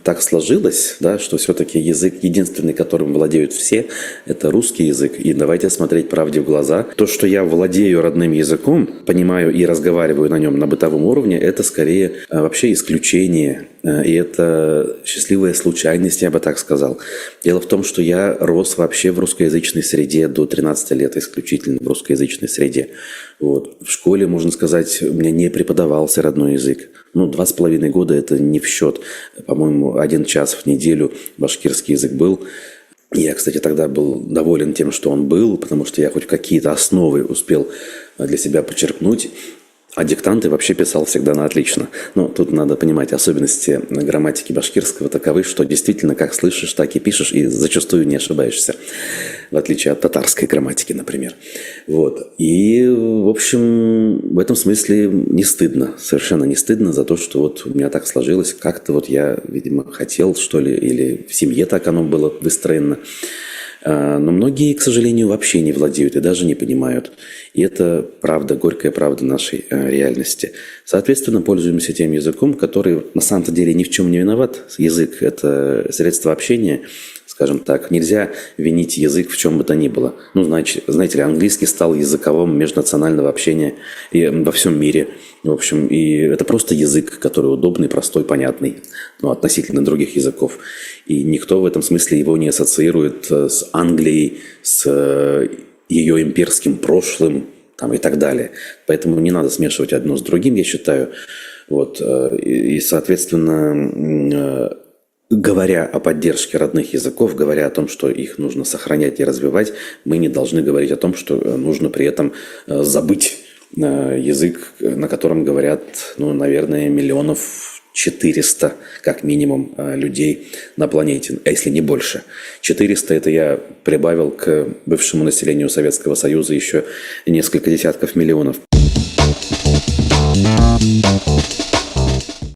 так сложилось, да, что все-таки язык единственный, которым владеют все, это русский язык. И давайте смотреть правде в глаза. То, что я владею родным языком, понимаю и разговариваю на нем на бытовом уровне, это скорее вообще исключение. И это счастливая случайность, я бы так сказал. Дело в том, что я рос вообще в русскоязычной среде до 13 лет, исключительно в русскоязычной среде. Вот. В школе, можно сказать, у меня не преподавался родной язык. 2,5 года это не в счет. По-моему, 1 час в неделю башкирский язык был. Я, кстати, тогда был доволен тем, что он был, потому что я хоть какие-то основы успел для себя подчеркнуть. А диктанты вообще писал всегда на отлично. Но тут надо понимать, особенности грамматики башкирского таковы, что действительно как слышишь, так и пишешь, и зачастую не ошибаешься. В отличие от татарской грамматики, например. Вот. И, в общем, в этом смысле не стыдно. Совершенно не стыдно за то, что вот у меня так сложилось. Как-то вот я, видимо, хотел, что ли, или в семье так оно было выстроено. Но многие, к сожалению, вообще не владеют и даже не понимают. И это правда, горькая правда нашей реальности. Соответственно, пользуемся тем языком, который на самом-то деле ни в чем не виноват. Язык – это средство общения, скажем так. Нельзя винить язык в чем бы то ни было. Знаете ли, английский стал языковым межнационального общения и во всем мире. В общем, и это просто язык, который удобный, простой, понятный, относительно других языков. И никто в этом смысле его не ассоциирует с Англией, с ее имперским прошлым и так далее. Поэтому не надо смешивать одно с другим, я считаю. Вот. И, соответственно, говоря о поддержке родных языков, говоря о том, что их нужно сохранять и развивать, мы не должны говорить о том, что нужно при этом забыть язык, на котором говорят, наверное, 400 000 как минимум людей на планете, а если не больше. 400 – это я прибавил к бывшему населению Советского Союза еще несколько десятков миллионов.